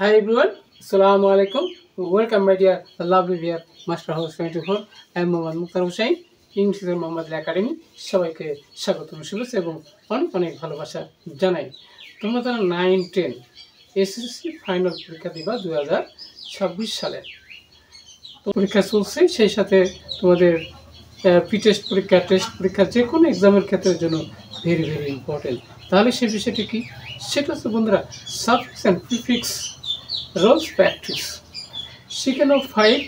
Hi everyone, Assalamu alaikum. Welcome my dear lovely dear Master House 24. I am Mohammad Mukhtar Hussain, English Mohammad Academy. সবাইকে স্বাগতম শুভেচ্ছা এবং অনেক অনেক ভালোবাসা জানাই। তোমরা যারা 9, 10 এসএসসি ফাইনাল পরীক্ষা দিবা 2026 সালে। তো পরীক্ষা চলছে, সেই সাথে তোমাদের প্রি টেস্ট পরীক্ষা যে কোনো এক্সামের ক্ষেত্রের জন্য ভেরি ভেরি ইম্পর্টেন্ট। তাহলে সেই বিষয়টি কি? সেটা হচ্ছে বন্ধুরা suffix and prefix rules practice. সেখানেও 5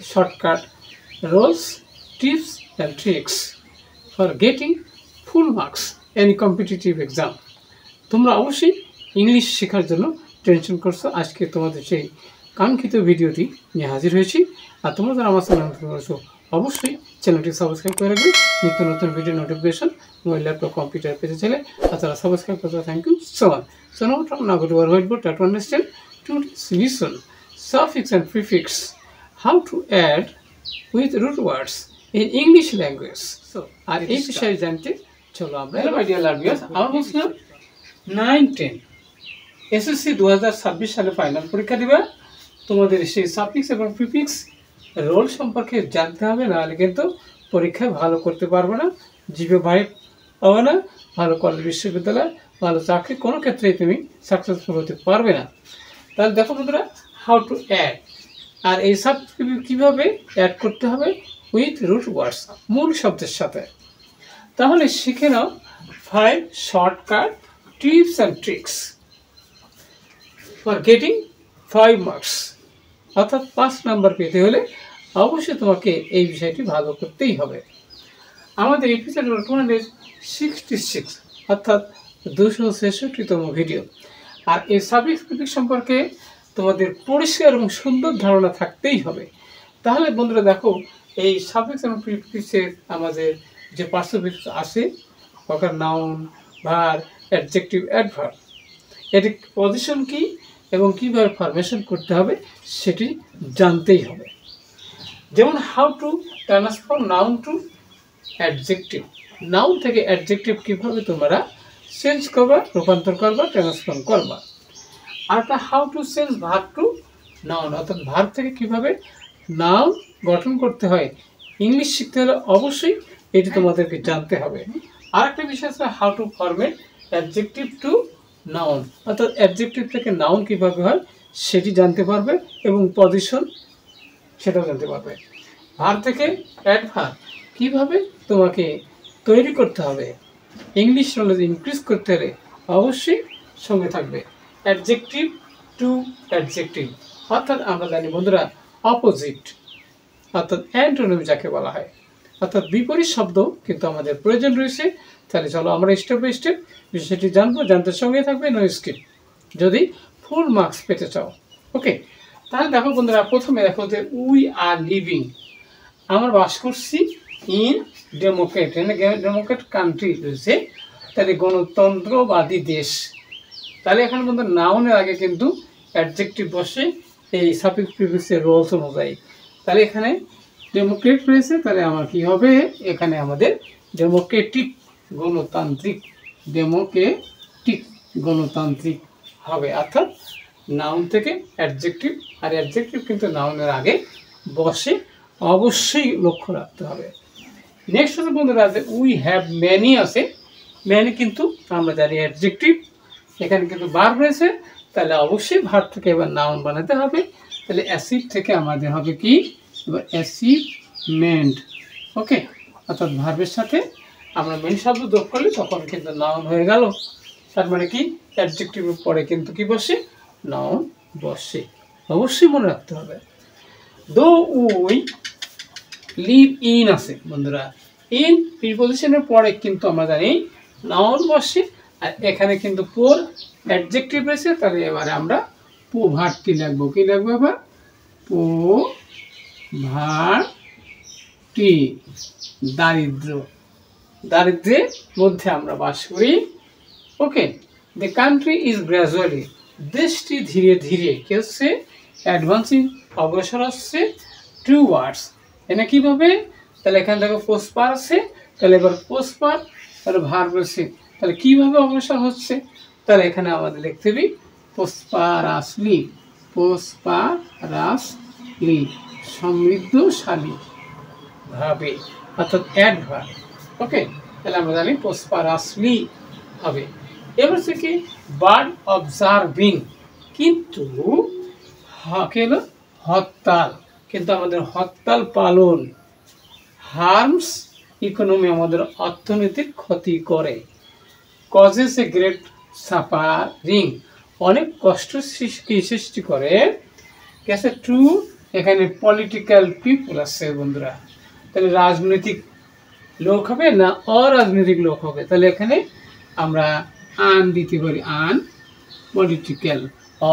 shortcut rules, tips and tricks for getting full marks in a competitive exam. তোমরা অবশ্যই ইংলিশ শেখার জন্য টেনশন করছো। আজকে তোমাদের সেই কাঙ্ক্ষিত ভিডিওটি নিয়ে হাজির হয়েছি। আর তোমরা যারা আমার চ্যানেল করেছো অবশ্যই চ্যানেলটি সাবস্ক্রাইব করে রাখবে। নিত্য নতুন video notification mobile laptop computer পেতে চাইলে আর যারা সাবস্ক্রাইব করতে thank you so much. So now go to our whiteboard to understand today's lesson, suffix and prefix, how to add with root words in English language. So আর এই বিষয়ে জানতে চলো আমরা my dear learners, আমার বলছিলাম 9, 10 SSC 2026 সালে final পরীক্ষা দিবা। তোমাদের সেই সাফিক্স এবং প্রিফিক্স রোল সম্পর্কে জানতে হবে, নাহলে কিন্তু পরীক্ষায় ভালো করতে পারবে না, জিপে ভাই পাবে না, ভালো কলেজ বিশ্ববিদ্যালয় ভালো চাকরি কোনো ক্ষেত্রেই তুমি সাকসেসফুল হতে পারবে না। তাহলে দেখো বন্ধুরা, হাউ টু অ্যাড, আর এই সব কীভাবে অ্যাড করতে হবে উইথ রুট ওয়ার্ডস, মূল শব্দের সাথে। তাহলে শিখে নাও 5 shortcut tips and tricks for getting 5 marks, অর্থাৎ 5 নাম্বার পেতে হলে অবশ্যই তোমাকে এই বিষয়টি ভালো করতেই হবে। আমাদের এপিসোড 266 অর্থাৎ 266তম ভিডিও। আর এই সাফিক্স প্রিফিক্স সম্পর্কে তোমাদের পরিষ্কার এবং সুন্দর ধারণা থাকতেই হবে। তাহলে বন্ধুরা দেখো, এই সাফিক্স এবং প্রিফিক্সের আমাদের যে পার্শ্ববিক আছে, ওখানে নাউন, ভার, অ্যাডজেক্টিভ, অ্যাডভার্ব, এটি পজিশন কি এবং কীভাবে ফরমেশন করতে হবে সেটি জানতেই হবে। যেমন how to transform noun to adjective, noun থেকে অ্যাডজেক্টিভ কীভাবে তোমরা চেঞ্জ করবা, রূপান্তর করবা, ট্রান্সফর্ম করবা। আর একটা how to change verb two noun, অর্থাৎ ভার্ব থেকে কীভাবে নাউন গঠন করতে হয়। ইংলিশ শিখতে হলে অবশ্যই এটি তোমাদেরকে জানতে হবে। আর একটা বিষয় আছে how to format adjective two noun, অর্থাৎ অ্যাডজেক্টিভ থেকে নাউন কীভাবে হয় সেটি জানতে পারবে এবং পজিশন সেটাও জানতে পারবে। ভার্ব থেকে অ্যাডভার্ব কীভাবে তোমাকে তৈরি করতে হবে, ইংলিশ নলেজ ইনক্রিজ করতে হলে অবশ্যই সঙ্গে থাকবে। অ্যাডজেক্টিভ টু অ্যাডজেক্টিভ, অর্থাৎ আমরা জানি বন্ধুরা অপোজিট, অর্থাৎ অ্যান্টোনিম যাকে বলা হয়, অর্থাৎ বিপরীত শব্দ কিন্তু আমাদের প্রয়োজন রয়েছে। তাহলে চলো আমরা স্টেপ বাই স্টেপ বিষয়টি জানবো, জানতে সঙ্গে থাকবে, নো স্কিপ, যদি ফুল মার্কস পেতে চাও। ওকে, তাহলে দেখো বন্ধুরা, প্রথমে দেখো যে উই আর লিভিং, আমরা বাস করছি ইন ডেমোক্রেট, ডেমোক্রেট কান্ট্রি রয়েছে, তাহলে গণতন্ত্রবাদী দেশ। তাহলে এখানে বন্ধু নাউনের আগে কিন্তু অ্যাডজেক্টিভ বসে এই সাফিক্স প্রিফিক্সের রোলস অনুযায়ী। তাহলে এখানে ডেমোক্রেট রয়েছে, তাহলে আমার কি হবে, এখানে আমাদের ডেমোক্রেটিক, গণতান্ত্রিক, ডেমোক্রেটিক গণতান্ত্রিক হবে, অর্থাৎ নাউন থেকে অ্যাডজেক্টিভ। আর অ্যাডজেক্টিভ কিন্তু নাউনের আগে বসে, অবশ্যই লক্ষ্য রাখতে হবে। নেক্সট হচ্ছে বন্ধুরা যে উই হ্যাভ ম্যানি আছে, ম্যানি কিন্তু আমরা জানি অ্যাডজেক্টিভ, এখানে কিন্তু ভার্ব রয়েছে, তাহলে অবশ্যই ভার্ব থেকে এবার নাউন বানাতে হবে। তাহলে অ্যাসিড থেকে আমাদের হবে কি, এবার অ্যাসিভমেন্ট। ওকে, অর্থাৎ ভার্বের সাথে আমরা মেন শব্দ যোগ করলে তখন কিন্তু নাউন হয়ে গেল। তার মানে কি, অ্যাডজেক্টিভের পরে কিন্তু কি বসে, নাউন বসে, অবশ্যই মনে রাখতে হবে। দো উই লিভ ইন আছে বন্ধুরা, ইন প্রিপজিশনের পরে কিন্তু আমরা জানি নাউন বসে, আর এখানে কিন্তু পোর অ্যাডজেক্টিভ রয়েছে। তাহলে এবারে আমরা পোভার্টি লিখবো, কি লিখবো এবার, পোভার্টি, দারিদ্র, দারিদ্র্যের মধ্যে আমরা বাস করি। ওকে, দ্য কান্ট্রি ইজ গ্র্যাজুয়ালি, দেশটি ধীরে ধীরে কি হচ্ছে, অ্যাডভান্সিং, অগ্রসর হচ্ছে, টুওয়ার্ডস, এনে কীভাবে, তাহলে এখানে দেখো পোস্টপার আছে, তাহলে এবার পোস্টপার, তাহলে ভার্ব রয়েছে, তাহলে কীভাবে অগ্রসর হচ্ছে, তাহলে এখানে আমাদের লিখতে হবে প্রসপারাসলি, প্রসপারাসলি সমৃদ্ধশালী ভাবে, অর্থাৎ অ্যাডভার্ব। ওকে, তাহলে আমরা জানি প্রসপারাসলি হবে। এবার থেকে বার্ড অবজার্ভিং, কিন্তু হলো হরতাল, কিন্তু আমাদের হরতাল পালন, হার্মস ইকোনমি, আমাদের অর্থনৈতিক ক্ষতি করে, কজেস এ গ্রেট সাফারিং, অনেক কষ্ট সৃষ্টি করে, গেছে টু, এখানে পলিটিক্যাল পিপুল আছে বন্ধুরা, তাহলে রাজনৈতিক লোক হবে না অরাজনৈতিক লোক হবে, তাহলে এখানে আমরা আন দিতে পারি, আন পলিটিক্যাল,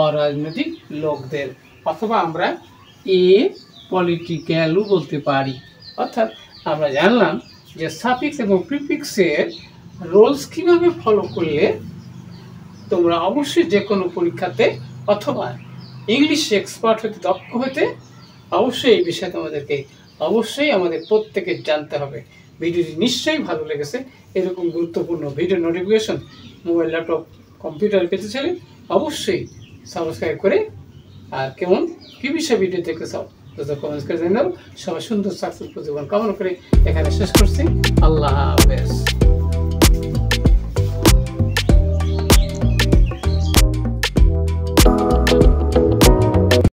অরাজনৈতিক লোকদের, অথবা আমরা এ পলিটিক্যালও বলতে পারি। অর্থাৎ আমরা জানলাম যে সাফিক্স এবং প্রিফিক্সের রোলস কিভাবে ফলো করলে তোমরা অবশ্যই যে কোনো পরীক্ষাতে অথবা ইংলিশ এক্সপার্ট হতে, দক্ষ হতে অবশ্যই এই বিষয়ে তোমাদেরকে অবশ্যই আমাদের প্রত্যেকের জানতে হবে। ভিডিওটি নিশ্চয়ই ভালো লেগেছে। এরকম গুরুত্বপূর্ণ video notification mobile, laptop, computer পেতে চাইলে অবশ্যই সাবস্ক্রাইব করে, আর কেমন কী বিষয়ে ভিডিও দেখতে চাও কমেন্টস করে জানাও। সবাই সুন্দর সাকসেসফুল জীবন কামনা করে এখানে শেষ করছি। আল্লাহ।